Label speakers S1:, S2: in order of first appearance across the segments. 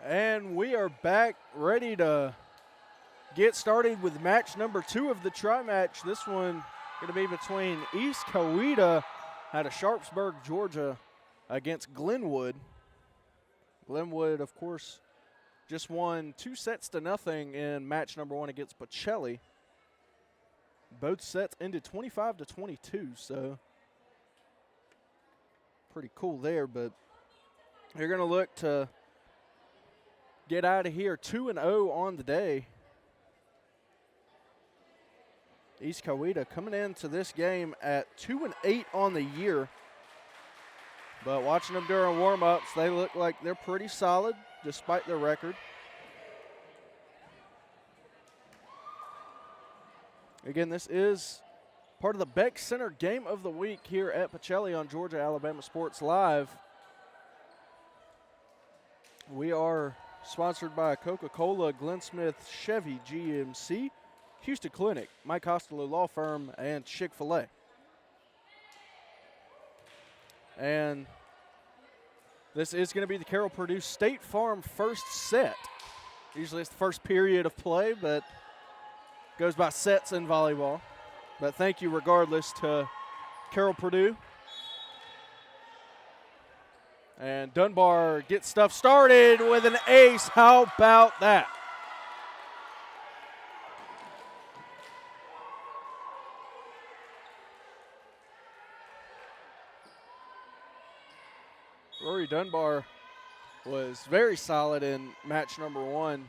S1: And we are back ready to get started with match number 2 of the tri-match. This one going to be between East Coweta out of Sharpsburg, Georgia, against Glenwood. Glenwood, of course, just won 2-0 in match number 1 against Pacelli. Both sets ended 25-22, so pretty cool there. But you're going to look to get out of here 2-0 on the day. East Coweta coming into this game at 2-8 on the year. But watching them during warm-ups, they look like they're pretty solid despite their record. Again, this is part of the Beck Center Game of the Week here at Pacelli on Georgia Alabama Sports Live. We are sponsored by Coca-Cola, Glenn Smith, Chevy, GMC, Houston Clinic, Mike Costello Law Firm, and Chick-fil-A. And this is going to be the Carroll Purdue State Farm first set. Usually it's the first period of play, but goes by sets in volleyball. But thank you regardless to Carroll Purdue. And Dunbar gets stuff started with an ace. How about that? Rory Dunbar was very solid in match number 1,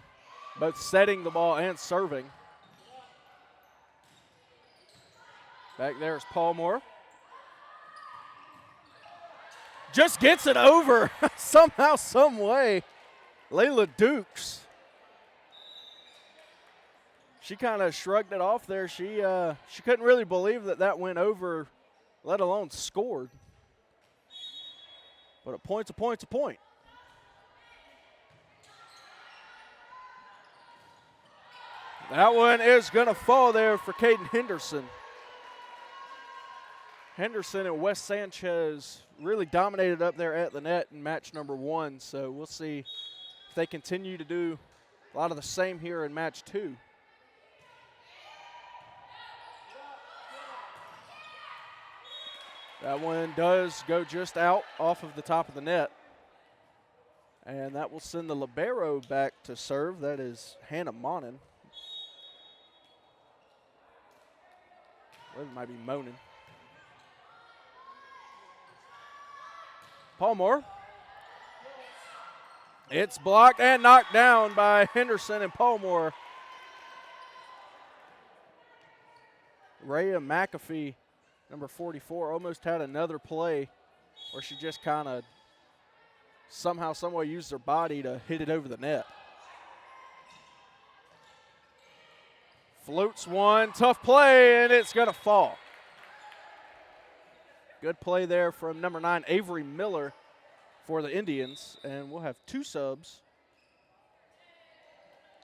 S1: both setting the ball and serving. Back there is Paul Moore. Just gets it over somehow, some way. Layla Dukes. She kind of shrugged it off there. She couldn't really believe that went over, let alone scored. But a point's a point's a point. That one is going to fall there for Caden Henderson. Henderson and Wes Sanchez really dominated up there at the net in match number 1, so we'll see if they continue to do a lot of the same here in match 2. That one does go just out off of the top of the net. And that will send the libero back to serve. That is Hannah Monin. Well, it might be Monin. Paul Moore. It's blocked and knocked down by Henderson and Paul Moore. Rhea McAfee, number 44, almost had another play where she just kind of somehow, someway used her body to hit it over the net. Floats one, tough play, and it's going to fall. Good play there from number 9, Avery Miller, for the Indians, and we'll have 2 subs,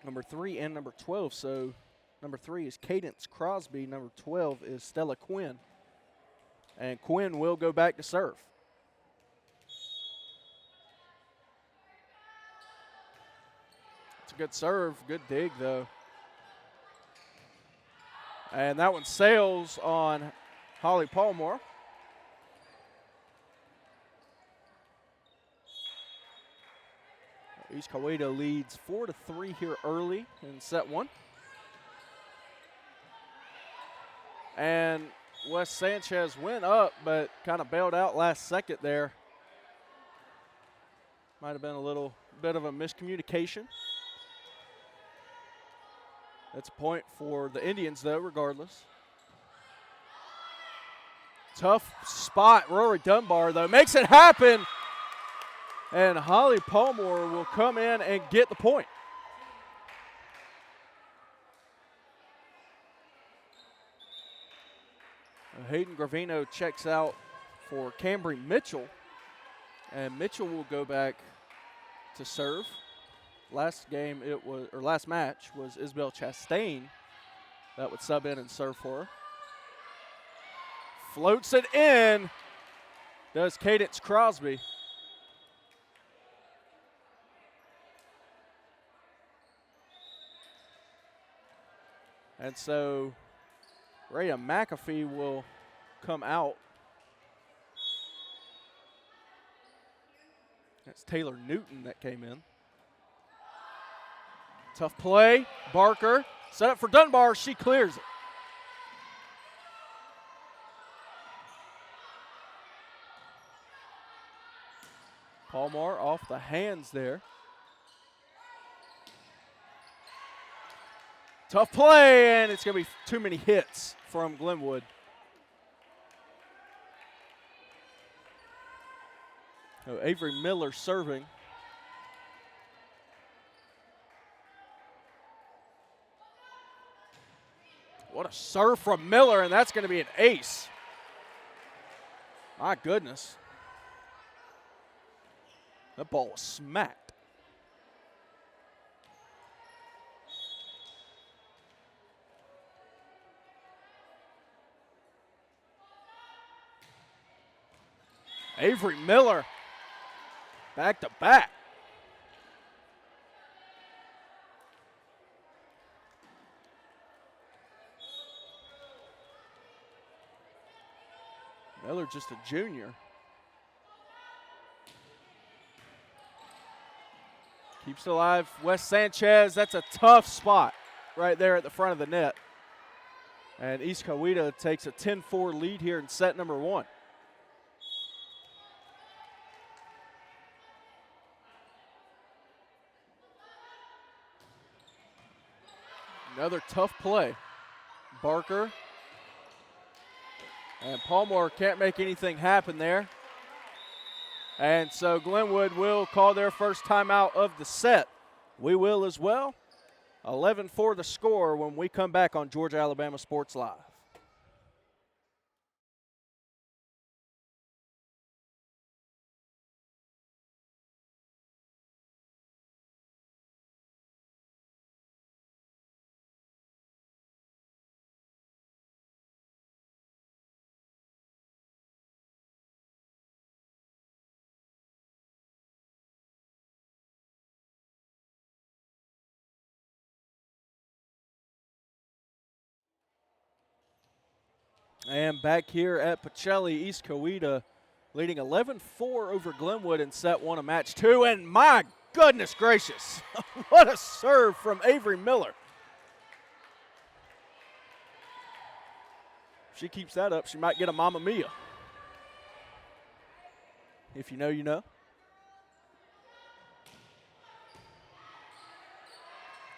S1: number 3 and number 12. So number 3 is Cadence Crosby, number 12 is Stella Quinn, and Quinn will go back to serve. It's a good serve, good dig though. And that one sails on Holly Palmore. East Coweta leads 4-3 here early in set 1. And Wes Sanchez went up, but kind of bailed out last second there. Might have been a little bit of a miscommunication. That's a point for the Indians, though, regardless. Tough spot. Rory Dunbar, though, makes it happen. And Holly Palmore will come in and get the point. Hayden Gravino checks out for Cambry Mitchell. And Mitchell will go back to serve. Last match was Isabel Chastain that would sub in and serve for her. Floats it in. Does Cadence Crosby. And so Rhea McAfee will come out. That's Taylor Newton that came in. Tough play. Barker set up for Dunbar. She clears it. Palmore off the hands there. Tough play, and it's going to be too many hits from Glenwood. So Avery Miller serving. What a serve from Miller, and that's going to be an ace. My goodness. That ball was smacked. Avery Miller, back to back. Miller just a junior. Keeps it alive. Wes Sanchez, that's a tough spot right there at the front of the net. And East Coweta takes a 10-4 lead here in set number 1. Another tough play. Barker. And Palmore can't make anything happen there. And so Glenwood will call their first timeout of the set. We will as well. 11-4 the score when we come back on Georgia Alabama Sports Live. And back here at Pacelli, East Coweta leading 11-4 over Glenwood in set 1 of match 2. And my goodness gracious, what a serve from Avery Miller. If she keeps that up, she might get a Mamma Mia. If you know, you know.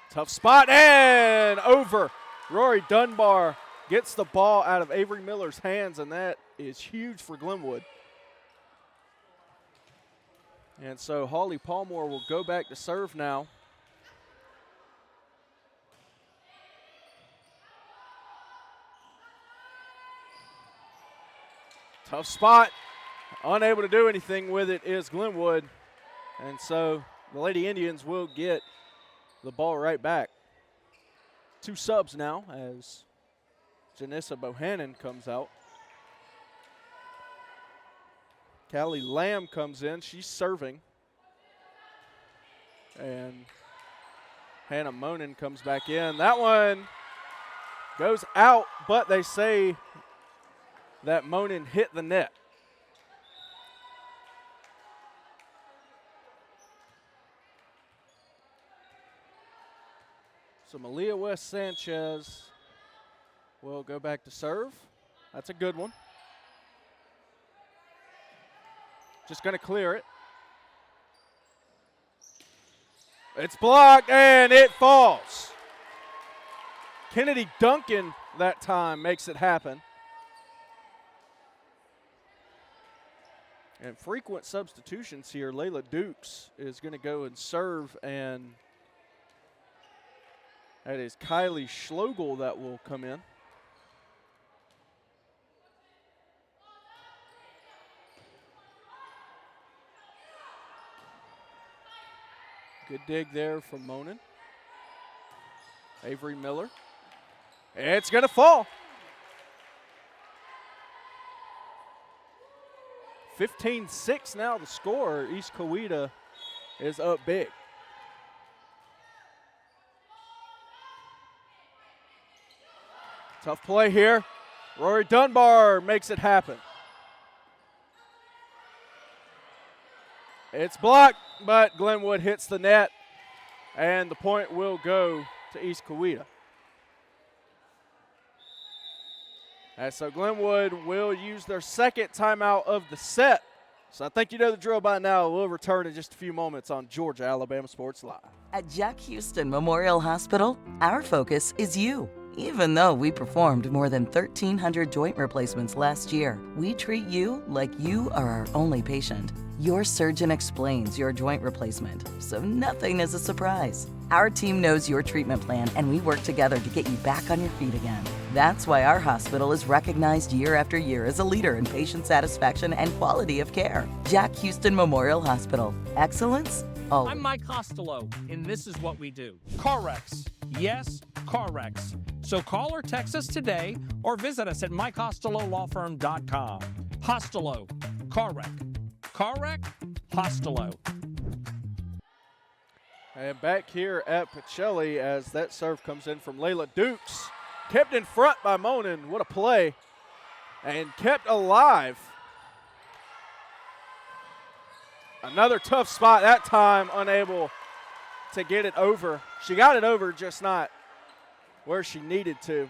S1: Tough spot and over. Rory Dunbar gets the ball out of Avery Miller's hands, and that is huge for Glenwood. And so Holly Palmore will go back to serve now. Tough spot. Unable to do anything with it is Glenwood. And so the Lady Indians will get the ball right back. 2 subs now as Janissa Bohannon comes out. Callie Lamb comes in. She's serving. And Hannah Monin comes back in. That one goes out, but they say that Monin hit the net. So Malia West Sanchez will go back to serve. That's a good one. Just going to clear it. It's blocked and it falls. Kennedy Duncan that time makes it happen. And frequent substitutions here. Layla Dukes is going to go and serve, and that is Kylie Schlogel that will come in. Good dig there from Monin. Avery Miller. It's going to fall. 15-6 now the score. East Coweta is up big. Tough play here. Rory Dunbar makes it happen. It's blocked, but Glenwood hits the net, and the point will go to East Coweta. And so Glenwood will use their second timeout of the set. So I think you know the drill by now. We'll return in just a few moments on Georgia Alabama Sports Live.
S2: At Jack Houston Memorial Hospital, our focus is you. Even though we performed more than 1,300 joint replacements last year, we treat you like you are our only patient. Your surgeon explains your joint replacement, so nothing is a surprise. Our team knows your treatment plan, and we work together to get you back on your feet again. That's why our hospital is recognized year after year as a leader in patient satisfaction and quality of care. Jack Houston Memorial Hospital. Excellence always.
S3: I'm Mike Costello, and this is what we do. Car wrecks. Yes, car wrecks. So call or text us today or visit us at MikeCostelloLawFirm.com. Costello. Car wreck. Car wreck. Costello.
S1: And back here at Pacelli as that serve comes in from Layla Dukes. Kept in front by Monin. What a play. And kept alive. Another tough spot that time, unable to get it over. She got it over, just not where she needed to.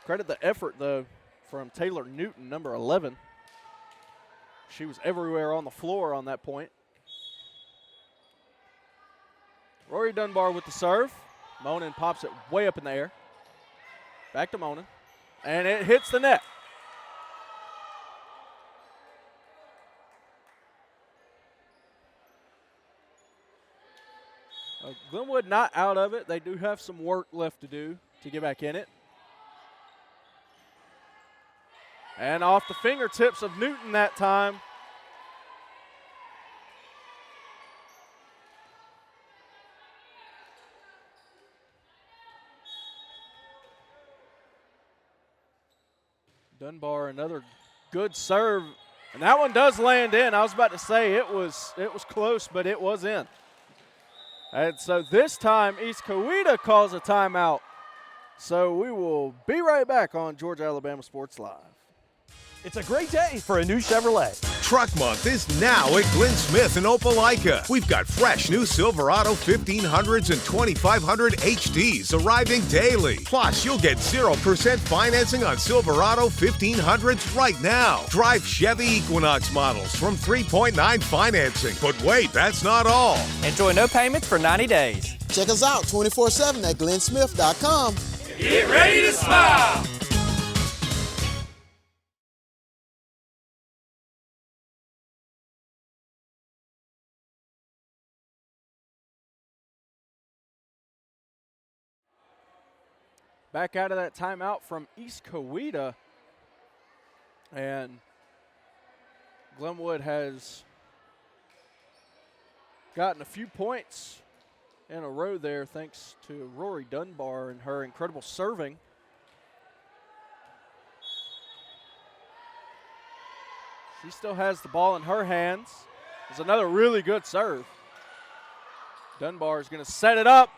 S1: Credit the effort, though, from Taylor Newton, number 11. She was everywhere on the floor on that point. Rory Dunbar with the serve. Monin pops it way up in the air. Back to Monin. And it hits the net. Glenwood not out of it. They do have some work left to do to get back in it. And off the fingertips of Newton that time. Dunbar, another good serve. And that one does land in. I was about to say it was close, but it was in. And so this time, East Coweta calls a timeout. So we will be right back on Georgia Alabama Sports Live.
S4: It's a great day for a new Chevrolet.
S5: Truck Month is now at Glenn Smith in Opelika. We've got fresh new Silverado 1500s and 2500 HDs arriving daily. Plus, you'll get 0% financing on Silverado 1500s right now. Drive Chevy Equinox models from 3.9 financing. But wait, that's not all.
S4: Enjoy no payments for 90 days.
S6: Check us out 24/7 at glennsmith.com.
S3: Get ready to smile.
S1: Back out of that timeout from East Coweta. And Glenwood has gotten a few points in a row there thanks to Rory Dunbar and her incredible serving. She still has the ball in her hands. It's another really good serve. Dunbar is going to set it up.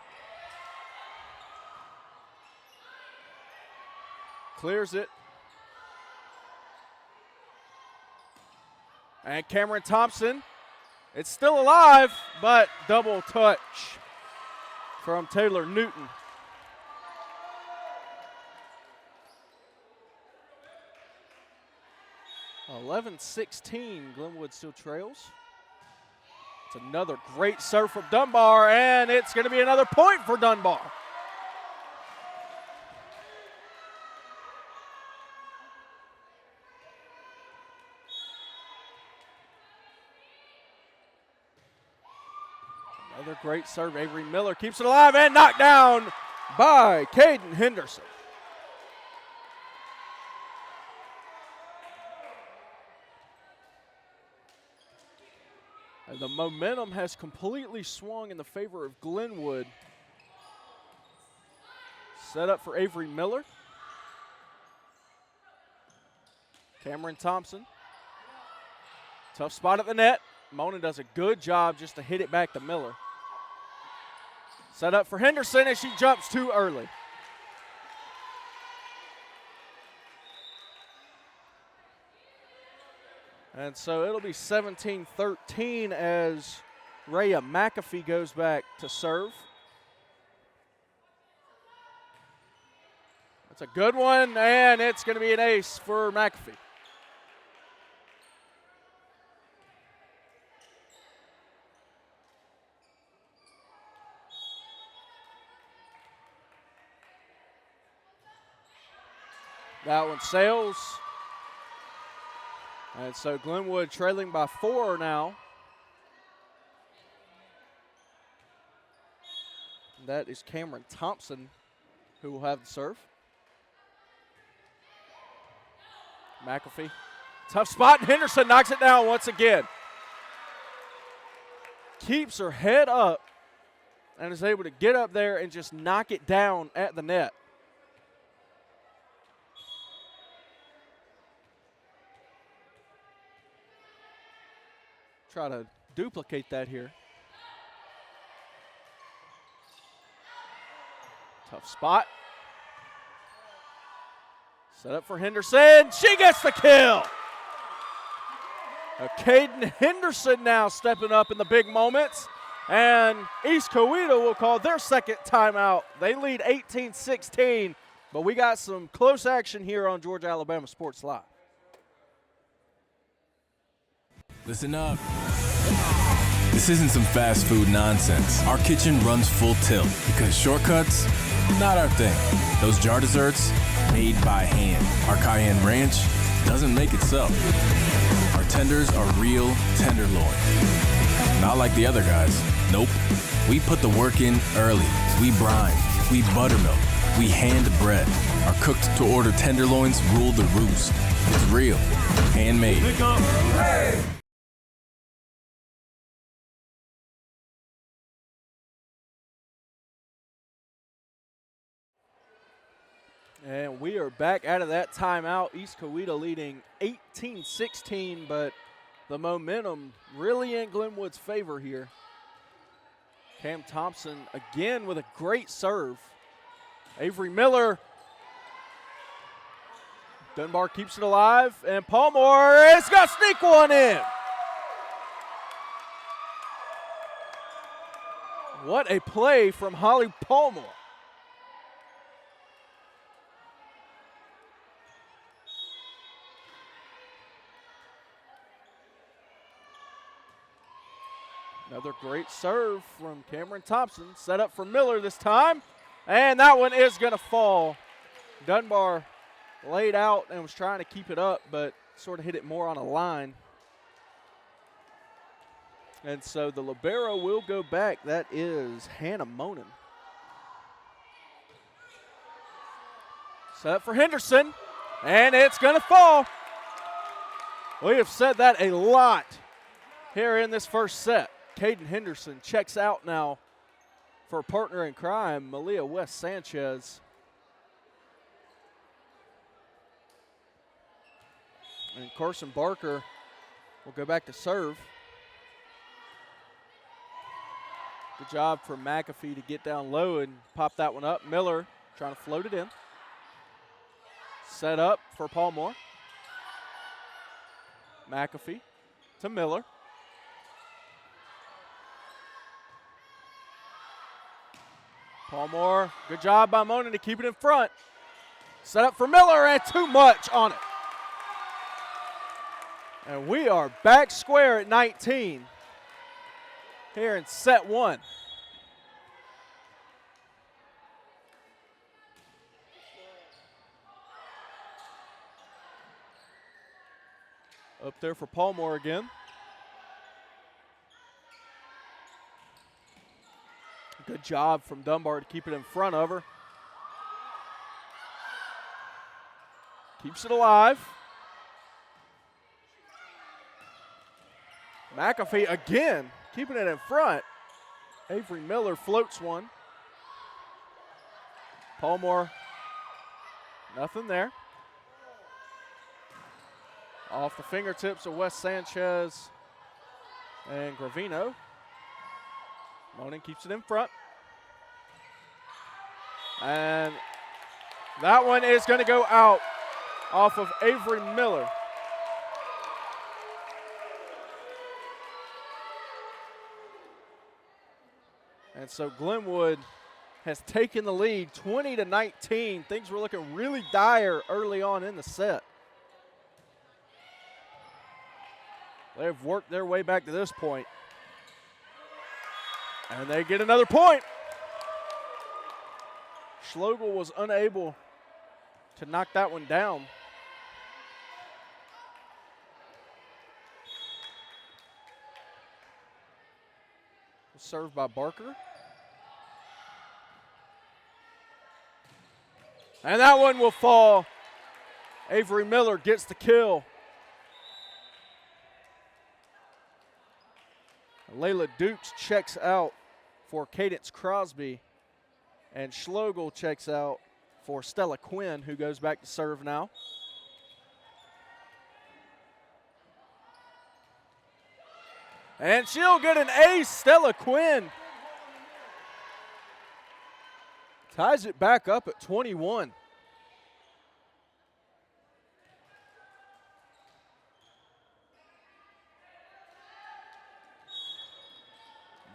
S1: Clears it. And Cameron Thompson, it's still alive, but double touch from Taylor Newton. (11-16), Glenwood still trails. It's another great serve from Dunbar, and it's going to be another point for Dunbar. Another great serve. Avery Miller keeps it alive and knocked down by Caden Henderson. And the momentum has completely swung in the favor of Glenwood. Set up for Avery Miller. Cameron Thompson. Tough spot at the net. Mona does a good job just to hit it back to Miller. Set up for Henderson, and she jumps too early. And so it'll be 17-13 as Rhea McAfee goes back to serve. That's a good one, and it's going to be an ace for McAfee. That one sails. And so Glenwood trailing by 4 now. That is Cameron Thompson who will have the serve. McAfee. Tough spot, and Henderson knocks it down once again. Keeps her head up and is able to get up there and just knock it down at the net. Try to duplicate that here. Tough spot. Set up for Henderson. She gets the kill. Caden Henderson now stepping up in the big moments. And East Coweta will call their second timeout. They lead 18-16, but we got some close action here on Georgia Alabama Sports Live.
S7: Listen up. This isn't some fast food nonsense. Our kitchen runs full tilt because shortcuts, not our thing. Those jar desserts, made by hand. Our cayenne ranch doesn't make itself. Our tenders are real tenderloin. Not like the other guys. Nope. We put the work in early. We brine. We buttermilk. We hand bread. Our cooked-to-order tenderloins rule the roost. It's real. Handmade.
S1: And we are back out of that timeout. East Coweta leading 18-16, but the momentum really in Glenwood's favor here. Cam Thompson again with a great serve. Avery Miller. Dunbar keeps it alive, and Palmore is going to sneak one in. What a play from Holly Palmore. Another great serve from Cameron Thompson. Set up for Miller this time. And that one is going to fall. Dunbar laid out and was trying to keep it up, but sort of hit it more on a line. And so the libero will go back. That is Hannah Monin. Set up for Henderson. And it's going to fall. We have said that a lot here in this first set. Caden Henderson checks out now for a partner in crime, Malia West Sanchez. And Carson Barker will go back to serve. Good job for McAfee to get down low and pop that one up. Miller trying to float it in. Set up for Palmore. McAfee to Miller. Palmore, good job by Monin to keep it in front. Set up for Miller, and too much on it. And we are back square at 19 here in set one. Up there for Palmore again. Good job from Dunbar to keep it in front of her. Keeps it alive. McAfee again, keeping it in front. Avery Miller floats one. Palmore, nothing there. Off the fingertips of Wes Sanchez and Gravino. Monin keeps it in front. And that one is going to go out off of Avery Miller. And so Glenwood has taken the lead 20-19. Things were looking really dire early on in the set. They've worked their way back to this point. And they get another point. Schlegel was unable to knock that one down. Served by Barker. And that one will fall. Avery Miller gets the kill. Layla Dukes checks out for Cadence Crosby. And Schlegel checks out for Stella Quinn, who goes back to serve now. And she'll get an ace, Stella Quinn. Ties it back up at 21.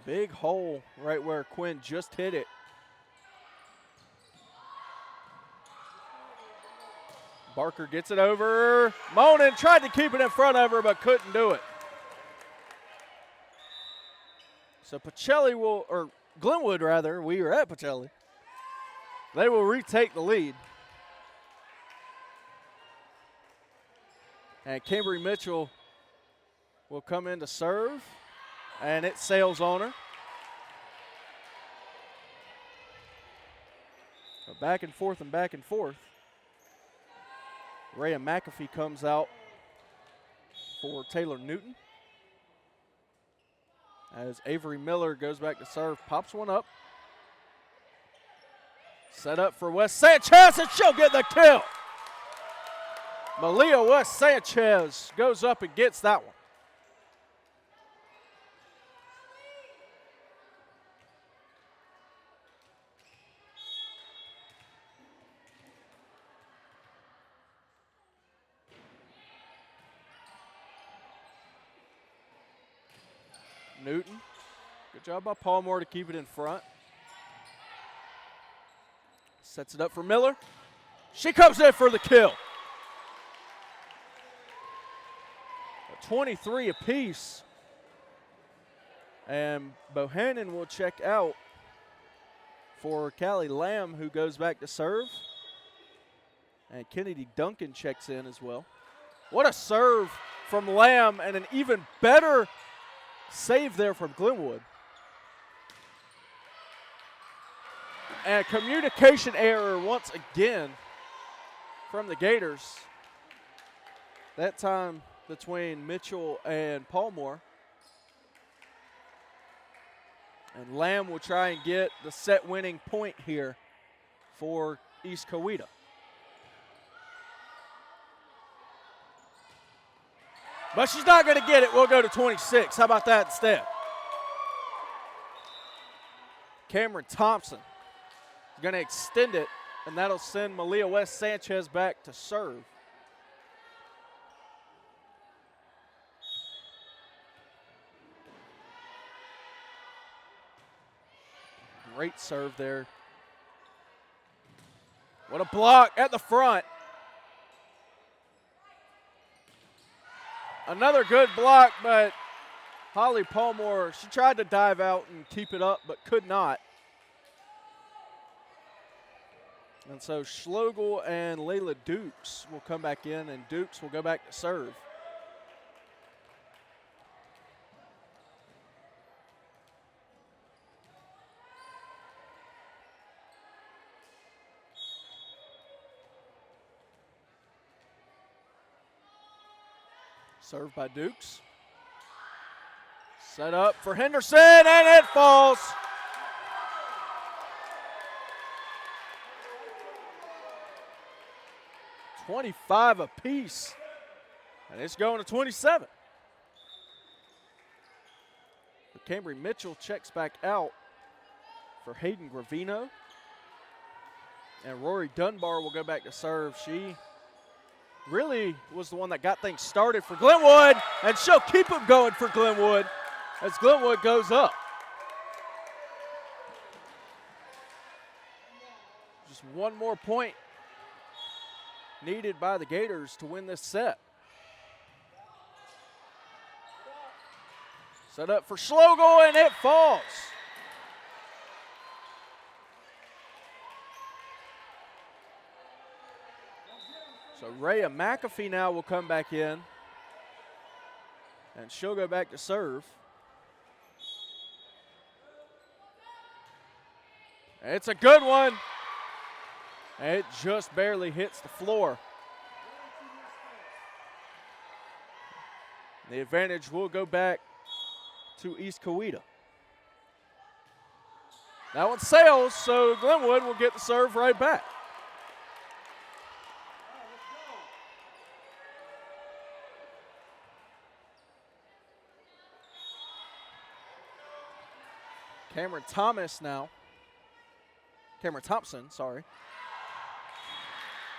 S1: Big hole right where Quinn just hit it. Barker gets it over. Monin tried to keep it in front of her but couldn't do it. So Pacelli will, or Glenwood rather, we are at Pacelli. They will retake the lead. And Cambry Mitchell will come in to serve. And it sails on her. So back and forth and back and forth. Rhea McAfee comes out for Taylor Newton. As Avery Miller goes back to serve, pops one up. Set up for West Sanchez, and she'll get the kill. Malia West Sanchez goes up and gets that one. Newton, good job by Palmore to keep it in front. Sets it up for Miller. She comes in for the kill. 23 apiece. And Bohannon will check out for Callie Lamb, who goes back to serve. And Kennedy Duncan checks in as well. What a serve from Lamb, and an even better save there from Glenwood. And communication error once again from the Gators. That time between Mitchell and Palmore. And Lamb will try and get the set-winning point here for East Coweta. But she's not going to get it. We'll go to 26. How about that instead? Cameron Thompson is going to extend it, and that'll send Malia West Sanchez back to serve. Great serve there. What a block at the front. Another good block, but Holly Palmore, she tried to dive out and keep it up, but could not. And so Schlegel and Layla Dukes will come back in, and Dukes will go back to serve. Served by Dukes. Set up for Henderson, and it falls. $25 apiece, and it's going to 27. But Cambry Mitchell checks back out for Hayden Gravino. And Rory Dunbar will go back to serve. She really was the one that got things started for Glenwood, and she'll keep them going for Glenwood as Glenwood goes up. one more point needed by the Gators to win this set. Set up for Schlegel, and it falls. So Rhea McAfee now will come back in, and she'll go back to serve. It's a good one. It just barely hits the floor. The advantage will go back to East Coweta. That one sails, so Glenwood will get the serve right back. Cameron Thompson, sorry.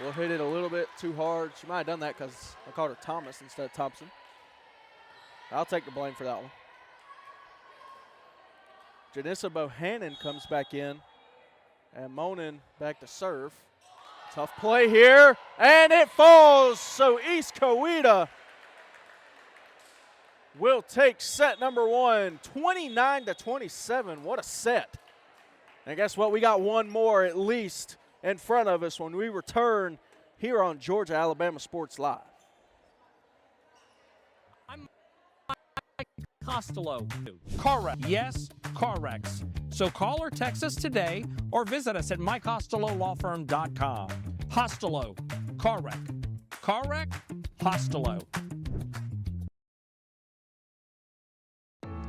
S1: Will hit it a little bit too hard. She might have done that because I called her Thomas instead of Thompson. I'll take the blame for that one. Janissa Bohannon comes back in, and Monin back to serve. Tough play here, and it falls. So East Coweta will take set number one, 29-27. What a set. And guess what? We got one more at least in front of us when we return here on Georgia Alabama Sports Live.
S3: I'm Costello. Correct. Yes, Correx. So call or text us today or visit us at mycostelolawfirm.com. Costello. Correct. Correct. Costello.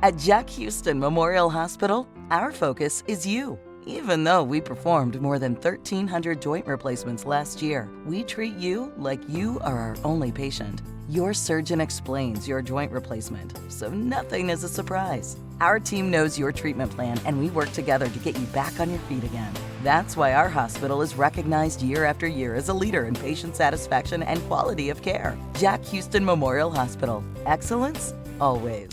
S2: At Jack Houston Memorial Hospital, our focus is you. Even though we performed more than 1,300 joint replacements last year, we treat you like you are our only patient. Your surgeon explains your joint replacement, so nothing is a surprise. Our team knows your treatment plan, and we work together to get you back on your feet again. That's why our hospital is recognized year after year as a leader in patient satisfaction and quality of care. Jack Houston Memorial Hospital. Excellence, always.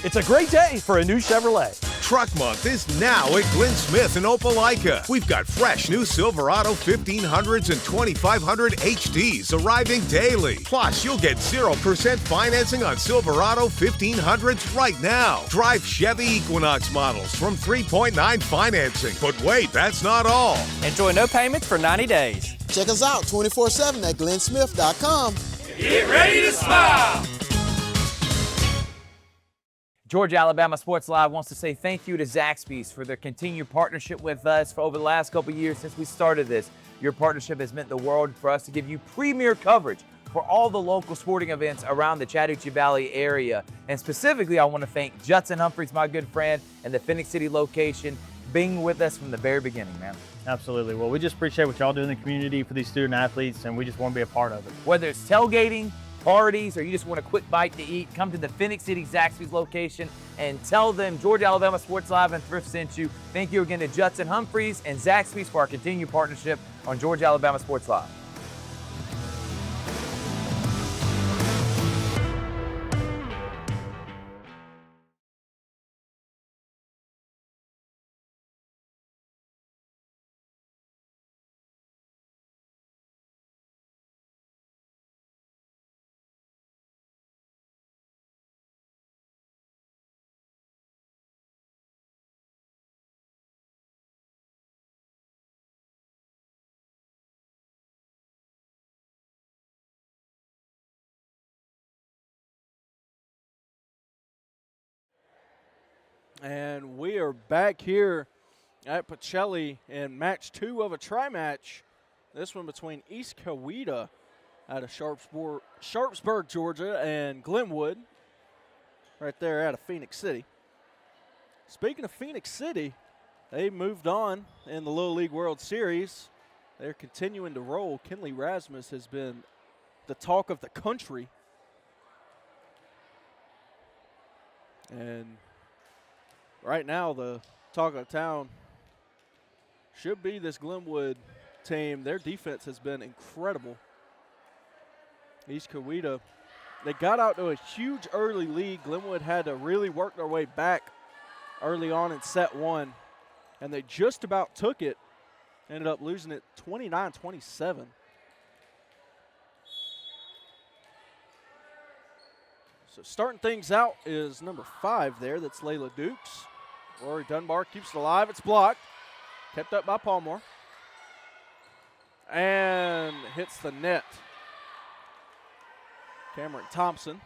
S4: It's a great day for a new Chevrolet.
S5: Truck Month is now at Glenn Smith in Opelika. We've got fresh new Silverado 1500s and 2500 HDs arriving daily. Plus, you'll get 0% financing on Silverado 1500s right now. Drive Chevy Equinox models from 3.9 financing. But wait, that's not all.
S4: Enjoy no payments for 90 days.
S6: Check us out 24/7 at glennsmith.com.
S4: Get ready to smile! Georgia Alabama Sports Live wants to say thank you to Zaxby's for their continued partnership with us for over the last couple of years since we started this. Your partnership has meant the world for us to give you premier coverage for all the local sporting events around the Chattahoochee Valley area. And specifically, I want to thank Judson Humphreys, my good friend, and the Phoenix City location, being with us from the very beginning, man.
S8: Absolutely. Well, we just appreciate what y'all do in the community for these student athletes, and we just want to be a part of it.
S4: Whether it's tailgating, parties, or you just want a quick bite to eat, come to the Phoenix City Zaxby's location and tell them Georgia Alabama Sports Live and Thrift sent you. Thank you again to Judson Humphreys and Zaxby's for our continued partnership on Georgia Alabama Sports Live.
S1: And we are back here at Pacelli in match 2 of a tri-match. This one between East Coweta out of Sharpsburg, Georgia, and Glenwood right there out of Phoenix City. Speaking of Phoenix City, they moved on in the Little League World Series. They're continuing to roll. Kenley Rasmus has been the talk of the country. And right now, the talk of the town should be this Glenwood team. Their defense has been incredible. East Coweta, they got out to a huge early lead. Glenwood had to really work their way back early on in set 1, and they just about took it. Ended up losing it 29-27. So starting things out is number 5 there. That's Layla Dukes. Rory Dunbar keeps it alive. It's blocked. Kept up by Palmore. And hits the net. Cameron Thompson.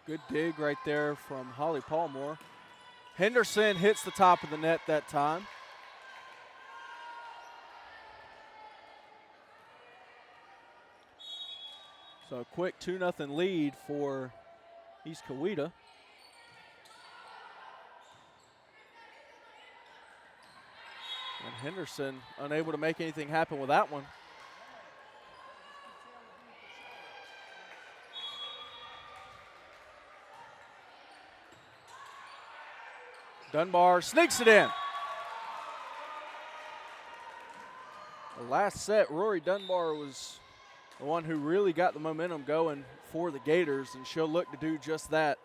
S1: Good dig right there from Holly Palmore. Henderson hits the top of the net that time. So a quick 2-0 lead for East Coweta. And Henderson unable to make anything happen with that one. Dunbar sneaks it in. The last set, Rory Dunbar was the one who really got the momentum going for the Gators, and she'll look to do just that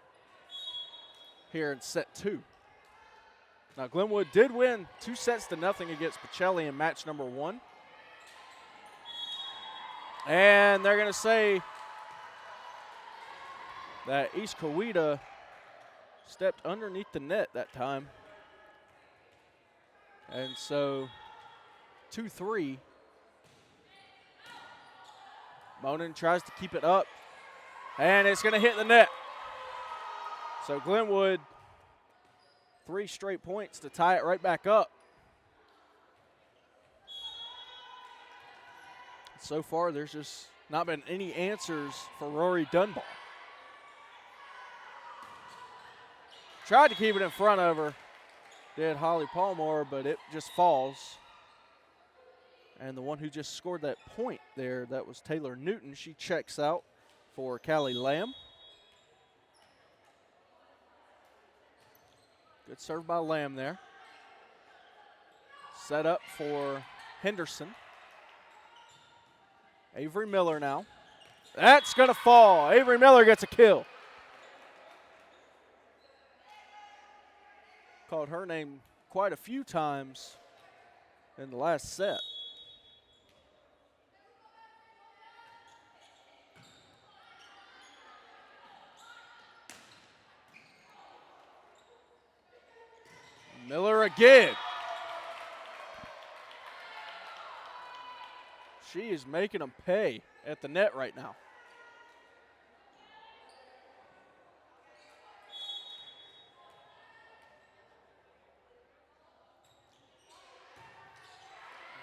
S1: here in set 2. Now, Glenwood did win 2-0 against Pacelli in match number 1. And they're going to say that East Coweta stepped underneath the net that time. And so 2-3. Monin tries to keep it up. And it's going to hit the net. So Glenwood, 3 straight points to tie it right back up. So far, there's just not been any answers for Rory Dunbar. Tried to keep it in front of her, did Holly Palmore, but it just falls. And the one who just scored that point there, that was Taylor Newton. She checks out for Callie Lamb. Good serve by Lamb there. Set up for Henderson. Avery Miller now. That's going to fall. Avery Miller gets a kill. Called her name quite a few times in the last set. Miller again. She is making them pay at the net right now.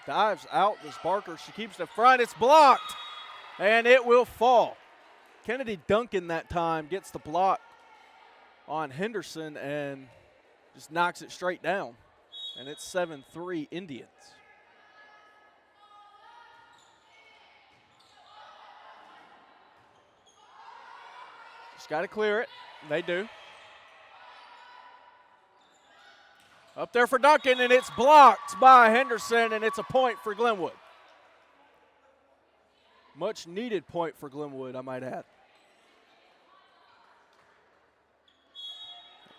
S1: Dives out, this Barker. She keeps it in front. It's blocked, and it will fall. Kennedy Duncan that time gets the block on Henderson and just knocks it straight down. And it's 7-3 Indians. Just got to clear it. They do. Up there for Duncan, and it's blocked by Henderson, and it's a point for Glenwood. Much needed point for Glenwood, I might add.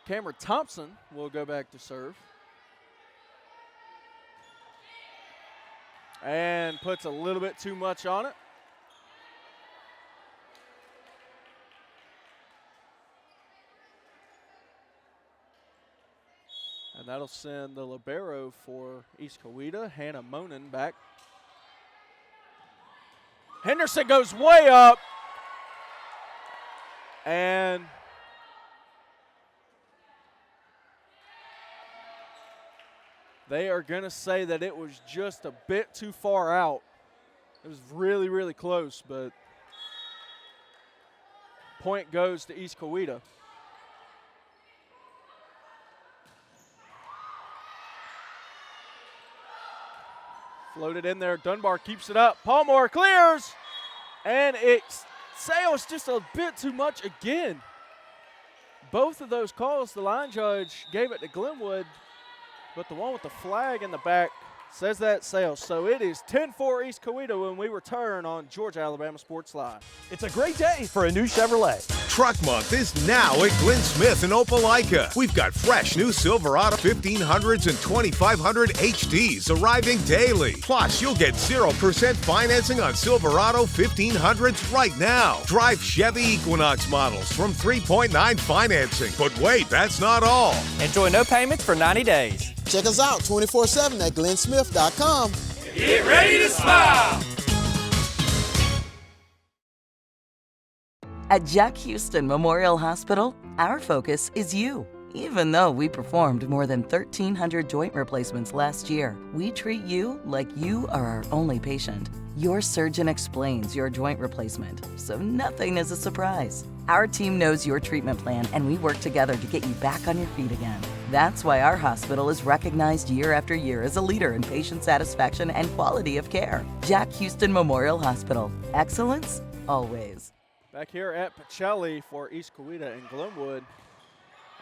S1: Cameron Thompson will go back to serve. And puts a little bit too much on it. And that'll send the libero for East Coweta, Hannah Monin, back. Henderson goes way up. And they are going to say that it was just a bit too far out. It was really, really close, but point goes to East Coweta. Floated in there. Dunbar keeps it up. Palmore clears. And it sails just a bit too much again. Both of those calls, the line judge gave it to Glenwood, but the one with the flag in the back Says that sales. So it is 10-4 East Coweta when we return on Georgia Alabama Sports Live.
S3: It's a great day for a new Chevrolet.
S5: Truck Month is now at Glenn Smith in Opelika. We've got fresh new Silverado 1500s and 2500 HDs arriving daily. Plus, you'll get 0% financing on Silverado 1500s right now. Drive Chevy Equinox models from 3.9 financing. But wait, that's not all.
S3: Enjoy no payments for 90 days.
S6: Check us out 24/7 at glennsmith.com.
S3: Get ready to smile!
S2: At Jack Houston Memorial Hospital, our focus is you. Even though we performed more than 1,300 joint replacements last year, we treat you like you are our only patient. Your surgeon explains your joint replacement, so nothing is a surprise. Our team knows your treatment plan, and we work together to get you back on your feet again. That's why our hospital is recognized year after year as a leader in patient satisfaction and quality of care. Jack Houston Memorial Hospital. Excellence, always.
S1: Back here at Pacelli for East Coweta and Glenwood,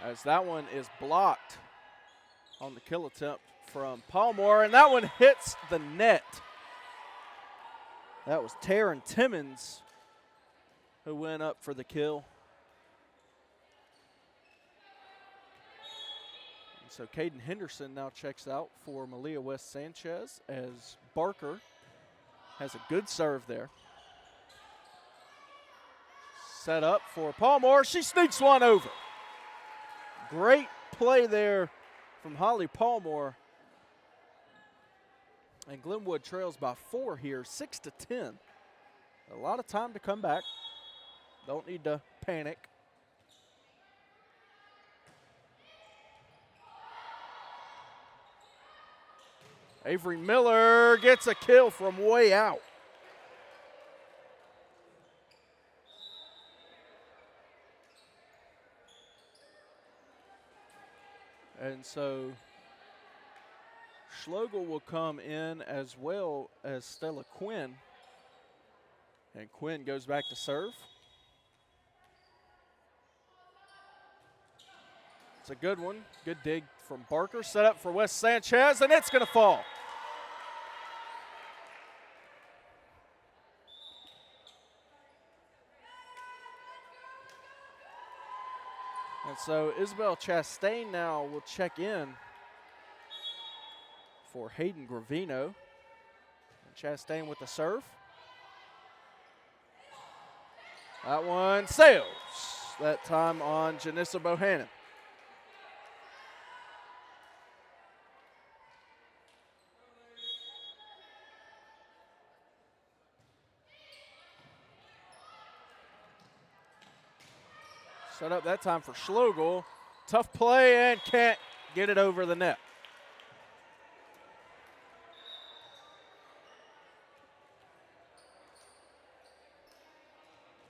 S1: as that one is blocked on the kill attempt from Palmore, and that one hits the net. That was Taryn Timmons who went up for the kill. And so Caden Henderson now checks out for Malia West Sanchez as Barker has a good serve there. Set up for Palmore. She sneaks one over. Great play there from Holly Palmore. And Glenwood trails by 4 here, 6-10. A lot of time to come back. Don't need to panic. Avery Miller gets a kill from way out. And so Schlegel will come in as well as Stella Quinn. And Quinn goes back to serve. It's a good one. Good dig from Barker. Set up for West Sanchez, and it's going to fall. And so Isabel Chastain now will check in for Hayden Gravino. And Chastain with the serve. That one sails. That time on Janissa Bohannon. Set up that time for Schlegel. Tough play and can't get it over the net.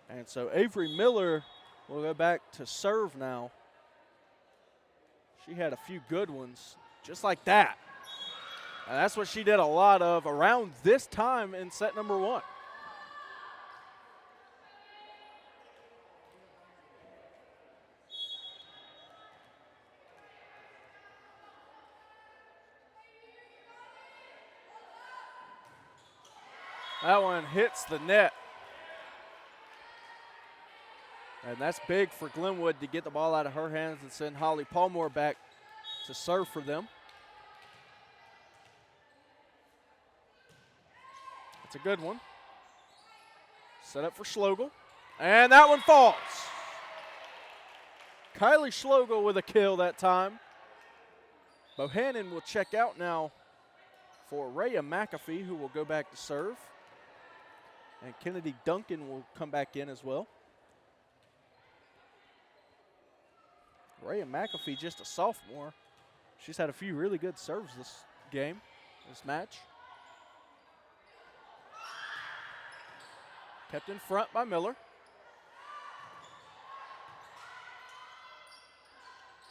S1: And so Avery Miller will go back to serve now. She had a few good ones just like that. And that's what she did a lot of around this time in set number 1. That one hits the net. And that's big for Glenwood to get the ball out of her hands and send Holly Palmore back to serve for them. It's a good one. Set up for Schlegel. And that one falls. Kylie Schlegel with a kill that time. Bohannon will check out now for Rhea McAfee, who will go back to serve. And Kennedy Duncan will come back in as well. Rhea McAfee, just a sophomore. She's had a few really good serves this game, this match. Kept in front by Miller.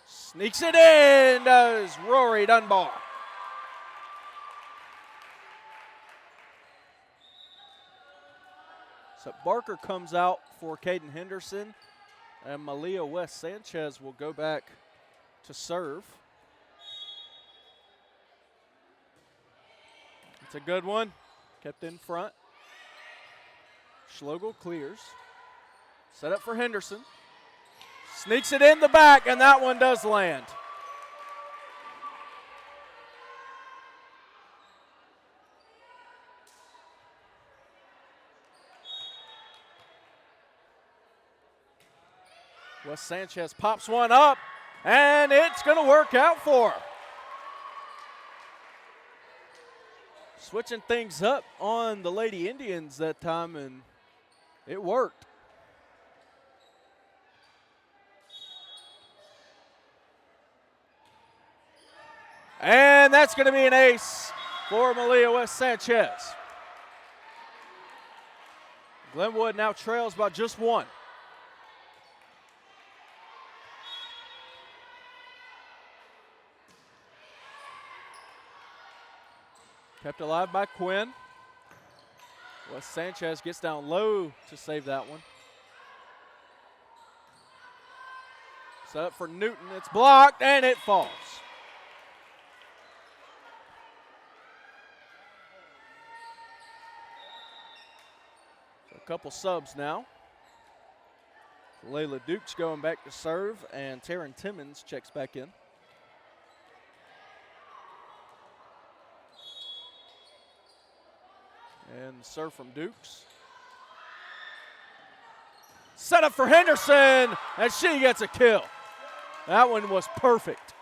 S1: Sneaks it in, does Rory Dunbar. So Barker comes out for Caden Henderson, and Malia West Sanchez will go back to serve. It's a good one. Kept in front. Schlegel clears. Set up for Henderson. Sneaks it in the back, and that one does land. Wes Sanchez pops one up, and it's going to work out for her. Switching things up on the Lady Indians that time, and it worked. And that's going to be an ace for Malia Wes Sanchez. Glenwood now trails by just one. Kept alive by Quinn. Wes Sanchez gets down low to save that one. Set up for Newton. It's blocked, and it falls. So a couple subs now. Layla Dukes going back to serve, and Taryn Timmons checks back in. And the serve from Dukes. Set up for Henderson, and she gets a kill. That one was perfect.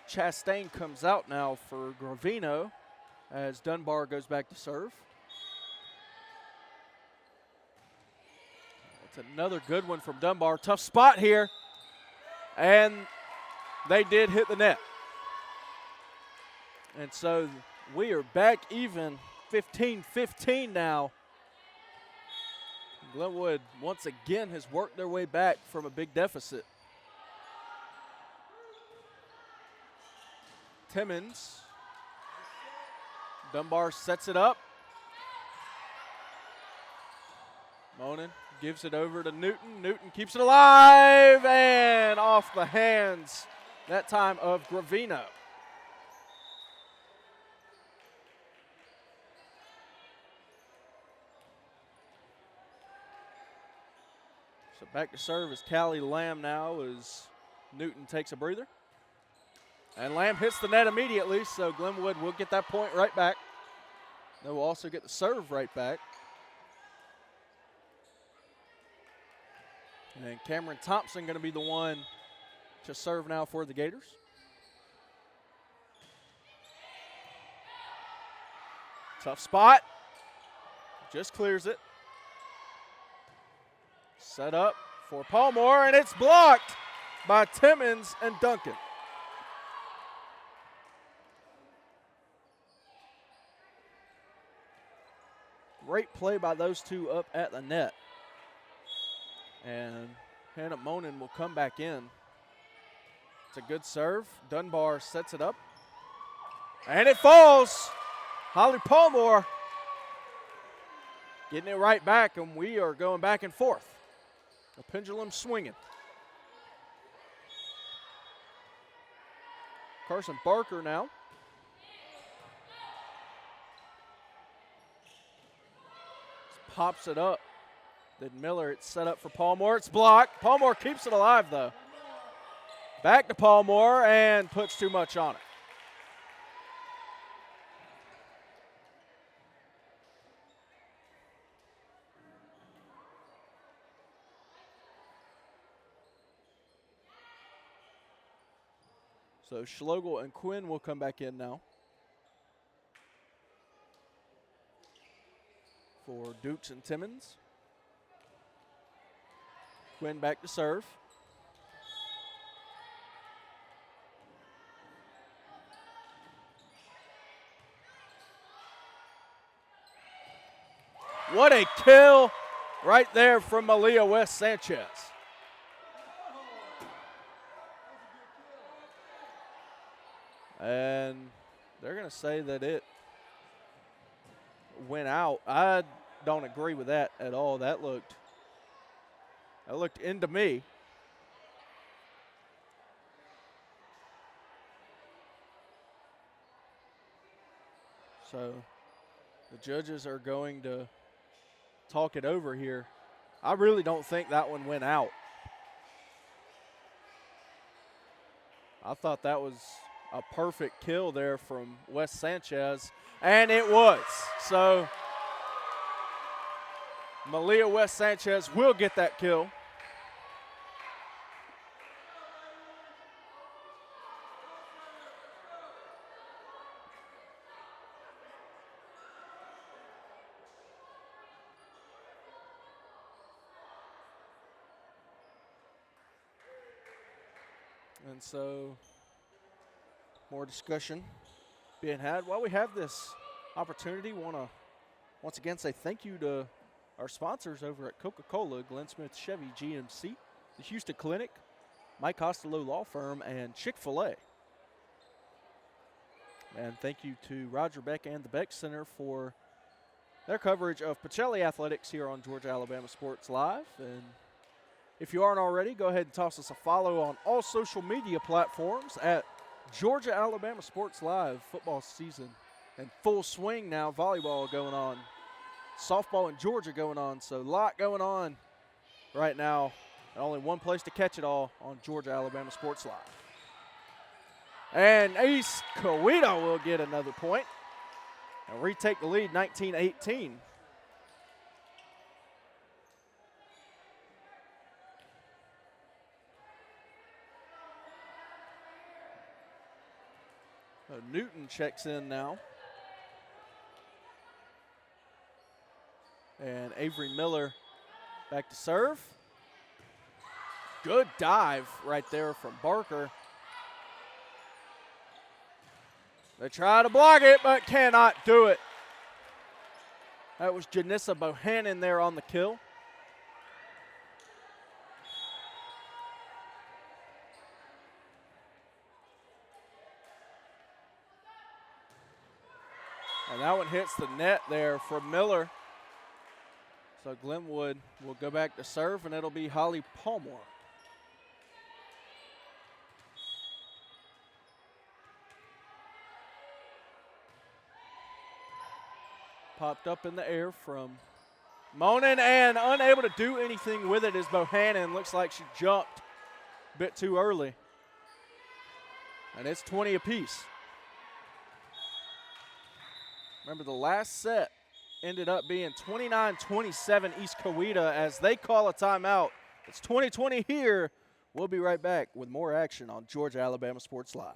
S1: Chastain comes out now for Gravino as Dunbar goes back to serve. That's another good one from Dunbar. Tough spot here. And they did hit the net. And so we are back even 15-15 now. Glenwood once again has worked their way back from a big deficit. Timmons. Dunbar sets it up. Monin gives it over to Newton. Newton keeps it alive and off the hands, that time of Gravino. So back to serve is Callie Lamb now as Newton takes a breather. And Lamb hits the net immediately, so Glenwood will get that point right back. They will also get the serve right back. And Cameron Thompson going to be the one to serve now for the Gators. Tough spot. Just clears it. Set up for Palmore, and it's blocked by Timmons and Duncan. Great play by those two up at the net. And Hannah Monin will come back in. It's a good serve. Dunbar sets it up. And it falls. Holly Palmore getting it right back, and we are going back and forth. The pendulum swinging. Carson Barker now. Pops it up. Then Miller, it's set up for Palmore. It's blocked. Palmore keeps it alive, though. Back to Palmore and puts too much on it. So Schlegel and Quinn will come back in now for Dukes and Timmons. Quinn back to serve. What a kill right there from Malia Wes Sanchez. And they're going to say that it went out. I don't agree with that at all. That looked into me. So the judges are going to talk it over here. I really don't think that one went out. I thought that was a perfect kill there from Wes Sanchez, and it was. So Malia Wes Sanchez will get that kill. And so more discussion being had. While we have this opportunity, want to once again say thank you to our sponsors over at Coca-Cola, Glenn Smith Chevy GMC, the Houston Clinic, Mike Costello Law Firm, and Chick-fil-A. And thank you to Roger Beck and the Beck Center for their coverage of Pacelli Athletics here on Georgia Alabama Sports Live. And if you aren't already, go ahead and toss us a follow on all social media platforms at Georgia Alabama Sports Live. Football season in full swing now. Volleyball going on. Softball in Georgia going on. So a lot going on right now. And only one place to catch it all on Georgia Alabama Sports Live. And East Coweta will get another point and retake the lead 19-18. Newton checks in now. And Avery Miller back to serve. Good dive right there from Barker. They try to block it, but cannot do it. That was Janissa Bohannon there on the kill. And that one hits the net there from Miller. So Glenwood will go back to serve, and it'll be Holly Palmore. Popped up in the air from Monin, and unable to do anything with it as Bohannon. Looks like she jumped a bit too early. And it's 20 apiece. Remember, the last set ended up being 29-27 East Coweta as they call a timeout. It's 20-20 here. We'll be right back with more action on Georgia Alabama Sports Live.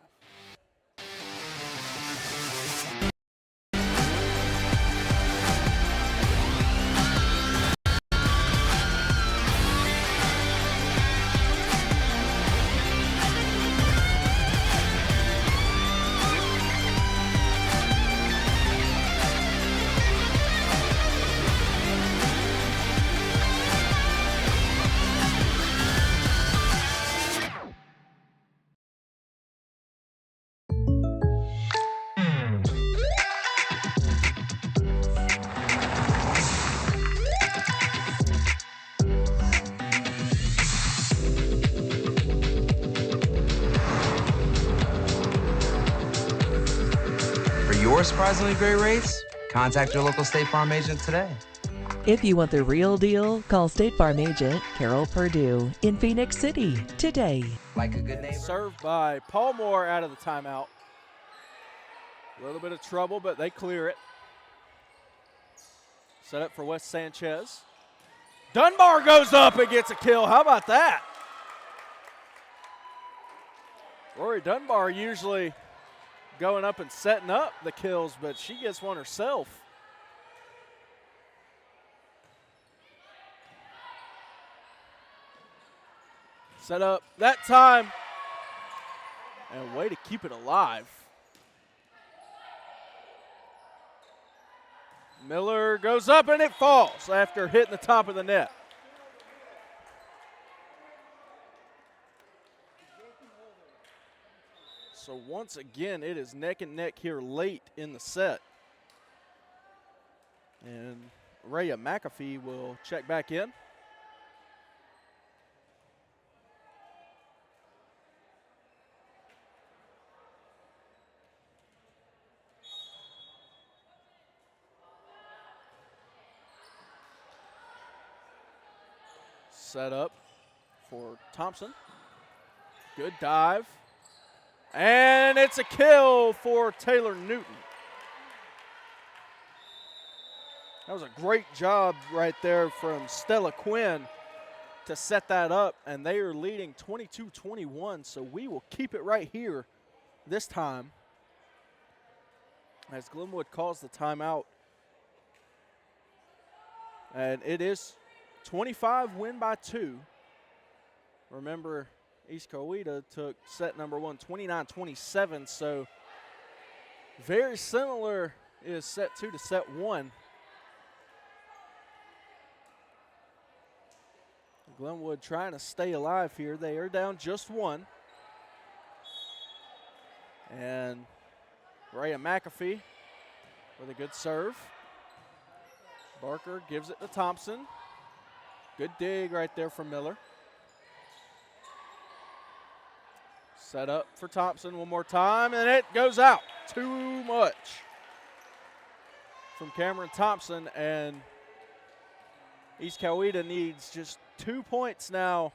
S9: For surprisingly great rates, contact your local State Farm agent today.
S10: If you want the real deal, call State Farm agent Carol Perdue in Phoenix City today.
S9: Like a good neighbor.
S1: Served by Palmore out of the timeout. A little bit of trouble, but they clear it. Set up for Wes Sanchez. Dunbar goes up and gets a kill. How about that? Rory Dunbar usually going up and setting up the kills, but she gets one herself. Set up that time. And way to keep it alive. Miller goes up and it falls after hitting the top of the net. So once again, it is neck and neck here late in the set. And Rhea McAfee will check back in. Set up for Thompson. Good dive. And it's a kill for Taylor Newton. That was a great job right there from Stella Quinn to set that up, and they are leading 22-21, so we will keep it right here this time as Glenwood calls the timeout. And it is 25, win by 2. Remember, East Coweta took set number 1, 29-27, so very similar is set 2 to set 1. Glenwood trying to stay alive here. They are down just 1. And Rhea McAfee with a good serve. Barker gives it to Thompson. Good dig right there from Miller. Set up for Thompson one more time, and it goes out. Too much from Cameron Thompson, and East Coweta needs just 2 points now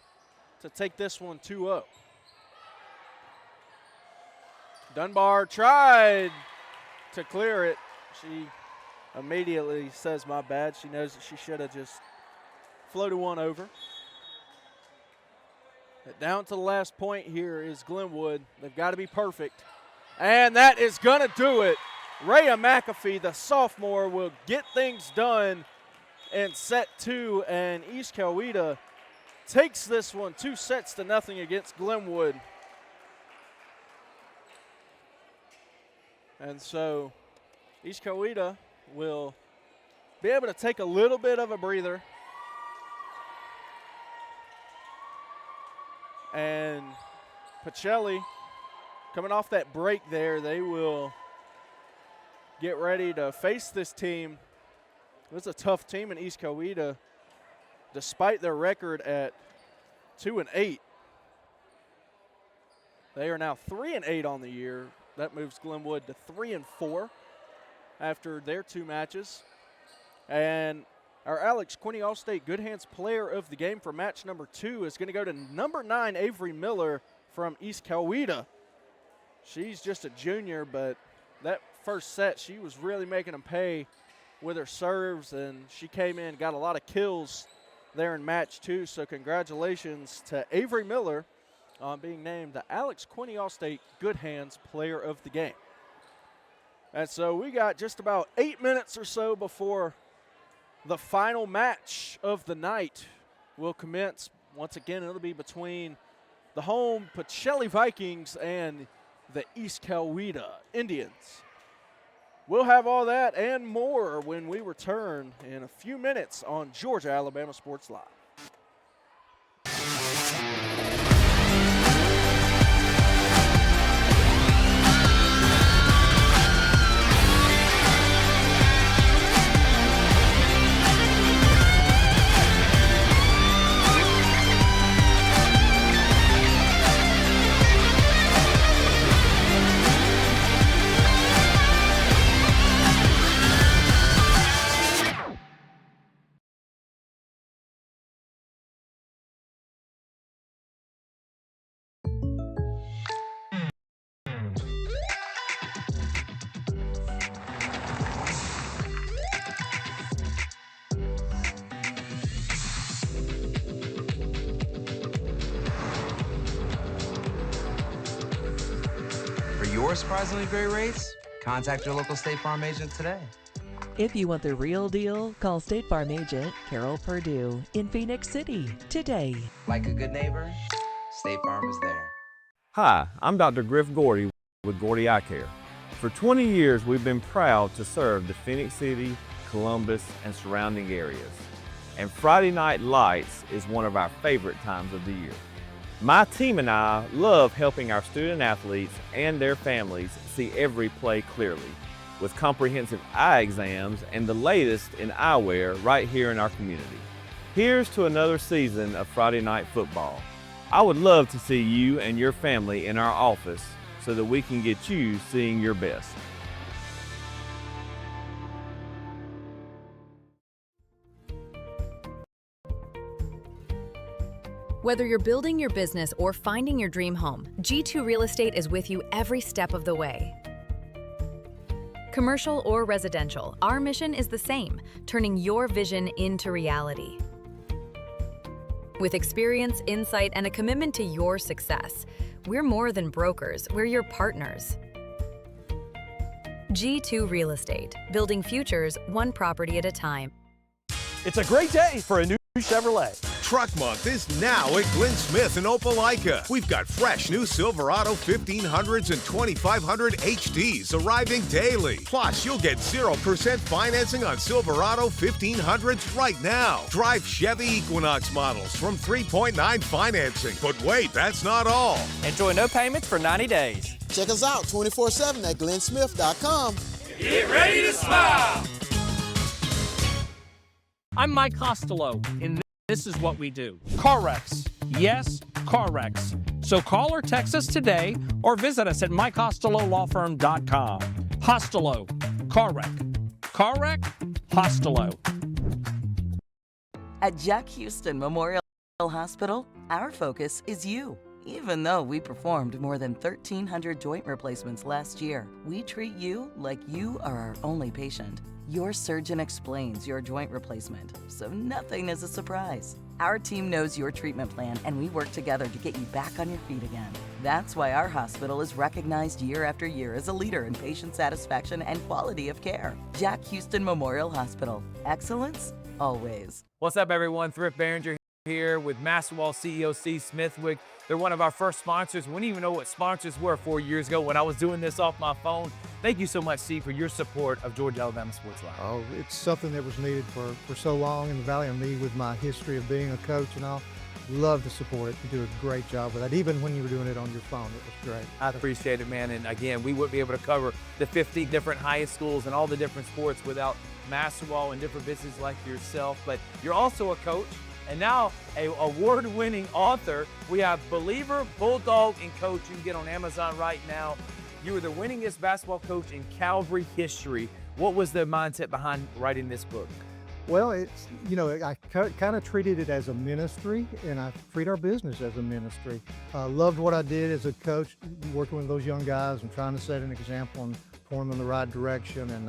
S1: to take this one 2-0. Dunbar tried to clear it. She immediately says, my bad. She knows that she should have just floated one over. But down to the last point here is Glenwood. They've got to be perfect. And that is going to do it. Rhea McAfee, the sophomore, will get things done in set 2, and East Coweta takes this one 2-0 against Glenwood. And so East Coweta will be able to take a little bit of a breather. And Pacelli, coming off that break there, they will get ready to face this team. It's a tough team in East Coweta, despite their record at 2-8. They are now 3-8 on the year. That moves Glenwood to 3-4 after their 2 matches. And our Alex Quinney All-State Good Hands Player of the Game for match number 2 is going to go to number 9, Avery Miller from East Coweta. She's just a junior, but that first set, she was really making them pay with her serves, and she came in, got a lot of kills there in match 2. So congratulations to Avery Miller on being named the Alex Quinney All-State Good Hands Player of the Game. And so we got just about 8 minutes or so before the final match of the night will commence. Once again, it'll be between the home Pacelli Vikings and the East Coweta Indians. We'll have all that and more when we return in a few minutes on Georgia Alabama Sports Live.
S9: Your surprisingly great rates? Contact your local State Farm agent today.
S10: If you want the real deal, call State Farm agent Carol Perdue in Phoenix City today.
S9: Like a good neighbor, State Farm is there.
S11: Hi, I'm Dr. Griff Gordy with Gordy Eye Care. For 20 years, we've been proud to serve the Phoenix City, Columbus, and surrounding areas. And Friday Night Lights is one of our favorite times of the year. My team and I love helping our student athletes and their families see every play clearly, with comprehensive eye exams and the latest in eyewear right here in our community. Here's to another season of Friday Night Football. I would love to see you and your family in our office so that we can get you seeing your best.
S12: Whether you're building your business or finding your dream home, G2 Real Estate is with you every step of the way. Commercial or residential, our mission is the same, turning your vision into reality. With experience, insight, and a commitment to your success, we're more than brokers, we're your partners. G2 Real Estate, building futures one property at a time.
S13: It's a great day for a new Chevrolet.
S5: Truck Month is now at Glenn Smith in Opelika. We've got fresh new Silverado 1500s and 2500 HDs arriving daily. Plus, you'll get 0% financing on Silverado 1500s right now. Drive Chevy Equinox models from 3.9 financing. But wait, that's not all.
S13: Enjoy no payments for 90 days.
S6: Check us out 24/7 at glennsmith.com.
S3: Get ready to smile! I'm Mike Costello, and this is what we do. Car wrecks. Yes, car wrecks. So call or text us today or visit us at mycostelolawfirm.com. Costello. Car wreck. Car wreck? Costello.
S2: At Jack Houston Memorial Hospital, our focus is you. Even though we performed more than 1,300 joint replacements last year, we treat you like you are our only patient. Your surgeon explains your joint replacement, so nothing is a surprise. Our team knows your treatment plan, and we work together to get you back on your feet again. That's why our hospital is recognized year after year as a leader in patient satisfaction and quality of care. Jack Houston Memorial Hospital. Excellence, always.
S4: What's up, everyone? Thrift Behringer here with Masterwall CEO C. Smithwick. They're one of our first sponsors. We didn't even know what sponsors were 4 years ago when I was doing this off my phone. Thank you so much, C, for your support of Georgia Alabama Sports Live.
S14: Oh, it's something that was needed for so long in the Valley, and me with my history of being a coach and all. Love to support it. You do a great job with that. Even when you were doing it on your phone, it was great.
S4: I appreciate it, man. And again, we wouldn't be able to cover the 50 different high schools and all the different sports without Masterwall and different businesses like yourself. But you're also a coach and now an award-winning author. We have Believer, Bulldog, and Coach. You can get on Amazon right now. You were the winningest basketball coach in Calvary history. What was the mindset behind writing this book?
S14: Well, it's, you know, I kind of treated it as a ministry, and I treat our business as a ministry. Loved what I did as a coach, working with those young guys and trying to set an example and point them in the right direction, and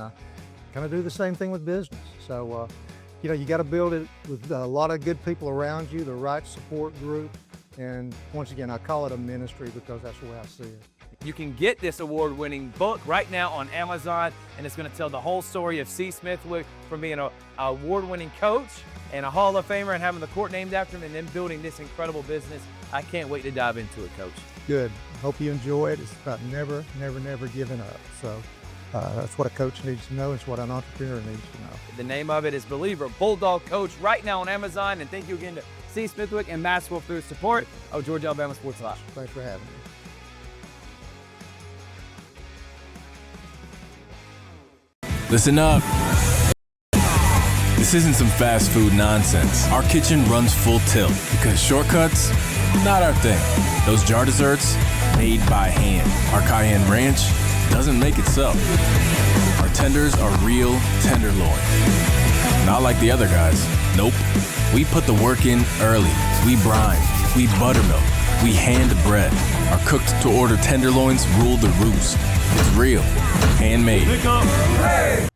S14: kind of do the same thing with business. So, you know, you got to build it with a lot of good people around you, the right support group, and once again, I call it a ministry because that's the way I see it.
S4: You can get this award-winning book right now on Amazon, and it's going to tell the whole story of C. Smithwick from being an award-winning coach and a Hall of Famer and having the court named after him and then building this incredible business. I can't wait to dive into it, Coach.
S14: Good. Hope you enjoy it. It's about never giving up. So that's what a coach needs to know. It's what an entrepreneur needs to know.
S4: The name of it is Believer, Bulldog Coach, right now on Amazon. And thank you again to C. Smithwick and Maxwell for their support of Georgia Alabama Sports Live.
S14: Thanks for having me.
S7: Listen up. This isn't some fast food nonsense. Our kitchen runs full tilt because shortcuts, not our thing. Those jar desserts, made by hand. Our cayenne ranch doesn't make itself. Our tenders are real tenderloin. Not like the other guys. Nope. We put the work in early. We brine. We buttermilk. We hand bread. Our cooked-to-order tenderloins rule the roost. It's real. Handmade.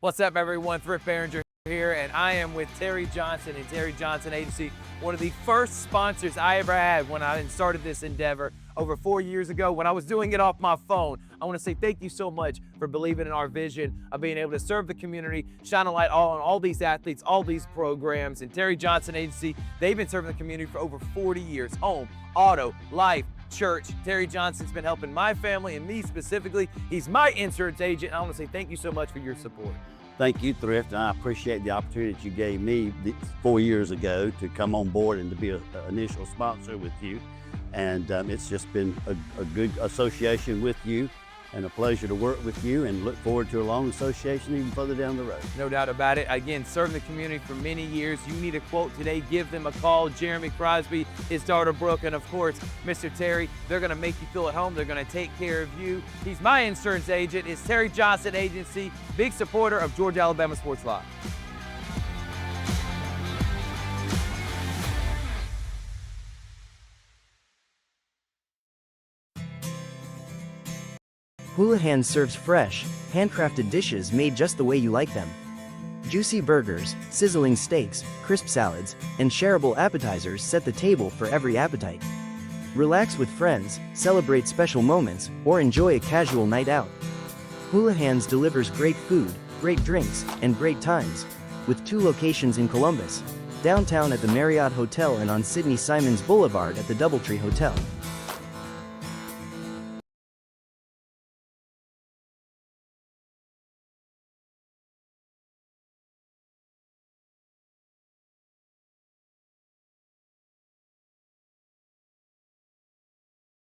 S4: What's up, everyone? Thrift Behringer here, and I am with Terry Johnson and Terry Johnson Agency, one of the first sponsors I ever had when I started this endeavor over 4 years ago when I was doing it off my phone. I want to say thank you so much for believing in our vision of being able to serve the community, shine a light on all these athletes, all these programs. And Terry Johnson Agency, they've been serving the community for over 40 years. Home, auto, life, church. Terry Johnson's been helping my family and me specifically. He's my insurance agent. I want to say thank you so much for your support.
S15: Thank you, Thrift, and I appreciate the opportunity that you gave me 4 years ago to come on board and to be an initial sponsor with you. And it's just been a good association with you and a pleasure to work with you, and look forward to a long association even further down the road.
S4: No doubt about it. Again, serving the community for many years. You need a quote today, give them a call. Jeremy Crosby, his daughter Brooke, and of course, Mr. Terry. They're going to make you feel at home. They're going to take care of you. He's my insurance agent. It's Terry Johnson Agency, big supporter of Georgia Alabama Sports Live.
S16: Hula Hands serves fresh, handcrafted dishes made just the way you like them. Juicy burgers, sizzling steaks, crisp salads, and shareable appetizers set the table for every appetite. Relax with friends, celebrate special moments, or enjoy a casual night out. Hula Hands delivers great food, great drinks, and great times, with 2 locations in Columbus, downtown at the Marriott Hotel and on Sidney Simons Boulevard at the Doubletree Hotel.